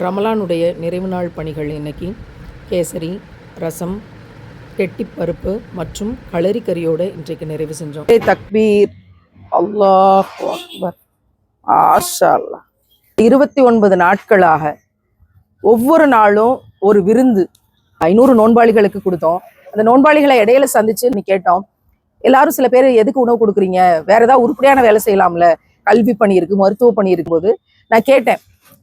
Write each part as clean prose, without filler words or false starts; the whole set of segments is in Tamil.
ரமலானுடைய நிறைவு நாள் பணிகள் இன்னைக்கு கேசரி, ரசம், கெட்டிப்பருப்பு மற்றும் களரிக்கறியோடு இன்றைக்கு நிறைவு செஞ்சோம். தக்பீர், அல்லாஹ் அக்பர், மாஷா அல்லாஹ். 29 நாட்களாக ஒவ்வொரு நாளும் ஒரு விருந்து 500 நோன்பாளிகளுக்கு கொடுத்தோம். அந்த நோன்பாளிகளை இடையில சந்திச்சு கேட்டோம், எல்லாரும் சில பேர் எதுக்கு உணவு கொடுக்குறீங்க, வேற ஏதாவது உருப்படியான வேலை செய்யலாம்ல, கல்வி பணி இருக்கு, மருத்துவ பணி இருக்கும் போது நான் கேட்டேன்,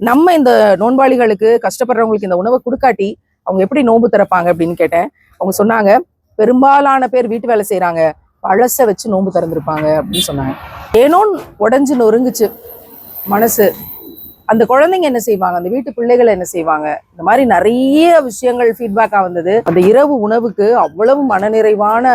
நம்ம இந்த நோன்பாளிகளுக்கு கஷ்டப்படுறவங்களுக்கு இந்த உணவை கொடுக்காட்டி அவங்க எப்படி நோன்பு திறப்பாங்க அப்படின்னு கேட்டேன். அவங்க சொன்னாங்க, பெரும்பாலான பேர் வீட்டு வேலை செய்யறாங்க, பழசை வச்சு நோன்பு திறந்திருப்பாங்க அப்படின்னு சொன்னாங்க. ஏனோ உடஞ்சு நொறுங்குச்சு மனசு. அந்த குழந்தைங்க என்ன செய்வாங்க, அந்த வீட்டு பிள்ளைகள் என்ன செய்வாங்க, இந்த மாதிரி நிறைய விஷயங்கள் ஃபீட்பேக்காக வந்தது. அந்த இரவு உணவுக்கு அவ்வளவு மனநிறைவான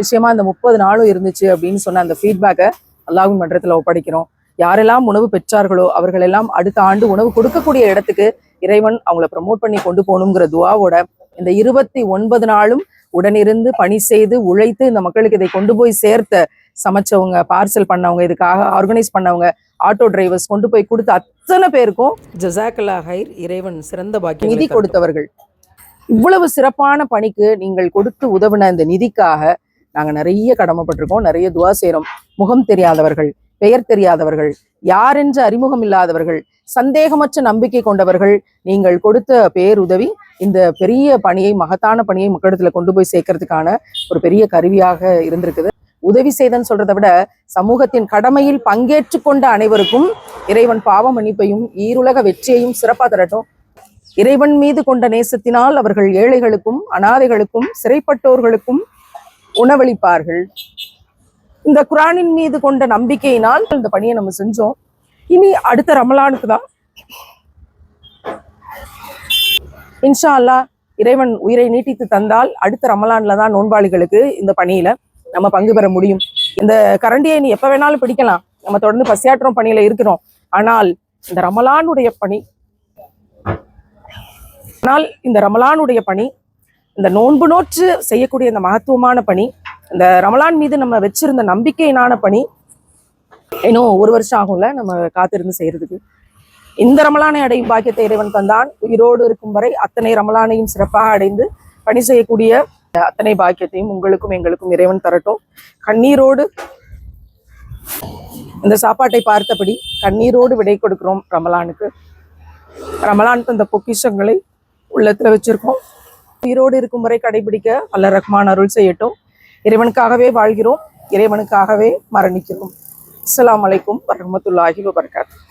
விஷயமா அந்த 30 நாளும் இருந்துச்சு அப்படின்னு சொன்ன அந்த ஃபீட்பேக்கை அல்லாஹ்வின் மன்றத்தில் ஒப்படைக்கிறோம். யாரெல்லாம் உணவு பெற்றார்களோ அவர்களெல்லாம் அடுத்த ஆண்டு உணவு கொடுக்கக்கூடிய இடத்துக்கு இறைவன் அவங்கள ப்ரமோட் பண்ணி கொண்டு போகணுங்கிற துவாவோட இந்த 29 நாளும் உடனிருந்து பணி செய்து உழைத்து இந்த மக்களுக்கு இதை கொண்டு போய் சேர்த்த சமைச்சவங்க, பார்சல் பண்ணவங்க, இதுக்காக ஆர்கனைஸ் பண்ணவங்க, ஆட்டோ டிரைவர்ஸ், கொண்டு போய் கொடுத்த அத்தனை பேருக்கும் ஜஸாக்கல்லா ஹைர், இறைவன் சிறந்த பாக்கியம். நிதி கொடுத்தவர்கள், இவ்வளவு சிறப்பான பணிக்கு நீங்கள் கொடுத்து உதவின இந்த நிதிக்காக நாங்கள் நிறைய கடமைப்பட்டிருக்கோம், நிறைய துவா செய்கிறோம். முகம் தெரியாதவர்கள், பெயர் தெரியாதவர்கள், யாரென்று அறிமுகம் இல்லாதவர்கள், சந்தேகமற்ற நம்பிக்கை கொண்டவர்கள், நீங்கள் கொடுத்த பேருதவி இந்த பெரிய பணியை, மகத்தான பணியை மக்களிடத்துல கொண்டு போய் சேர்க்கறதுக்கான ஒரு பெரிய கருவியாக இருந்திருக்குது. உதவி செய்தன்னு சொல்றதை விட சமூகத்தின் கடமையில் பங்கேற்று கொண்ட அனைவருக்கும் இறைவன் பாவ மன்னிப்பையும் ஈருலக வெற்றியையும் சிறப்பா தரட்டும். இறைவன் மீது கொண்ட நேசத்தினால் அவர்கள் ஏழைகளுக்கும் அனாதைகளுக்கும் சிறைப்பட்டோர்களுக்கும் உணவளிப்பார்கள். இந்த குரானின் மீது கொண்ட நம்பிக்கையினால் இந்த பணியை நம்ம செஞ்சோம். இனி அடுத்த ரமலானுக்கு தான் இன்ஷா அல்லாஹ் இறைவன் உயிரை நீட்டித்து தந்தால் அடுத்த ரமலான்ல தான் நோன்பாளிகளுக்கு இந்த பணியில நம்ம பங்கு பெற முடியும். இந்த கரண்டியை நீ எப்ப வேணாலும் பிடிக்கலாம், நம்ம தொடர்ந்து பசியாற்றும் பணியில இருக்கிறோம். ஆனால் இந்த ரமலானுடைய பணி, இந்த நோன்பு நோற்று செய்யக்கூடிய இந்த மகத்துவமான பணி, இந்த ரமலான் மீது நம்ம வச்சிருந்த நம்பிக்கையினான பணி இன்னும் 1 வருஷம் ஆகும்ல நம்ம காத்திருந்து செய்யறதுக்கு. இந்த ரமலானை அடையும் பாக்கியத்தை இறைவன் தந்தான். உயிரோடு இருக்கும் வரை அத்தனை ரமலானையும் சிறப்பாக அடைந்து பணி செய்யக்கூடிய அத்தனை பாக்கியத்தையும் உங்களுக்கும் எங்களுக்கும் இறைவன் தரட்டும். கண்ணீரோடு இந்த சாப்பாட்டை பார்த்தபடி கண்ணீரோடு விடை கொடுக்கிறோம் ரமலானுக்கு. ரமலான் தந்த பொக்கிஷங்களை உள்ளத்துல வச்சிருக்கோம். உயிரோடு இருக்கும் வரை கடைபிடிக்க அல்லாஹ் ரஹ்மான் அருள் செய்யட்டும். இறைவனுக்காகவே வாழ்கிறோம், இறைவனுக்காகவே மரணிக்கிறோம். அஸ்ஸலாமு அலைக்கும் வரஹ்மத்துல்லாஹி வபரகாத்துஹு.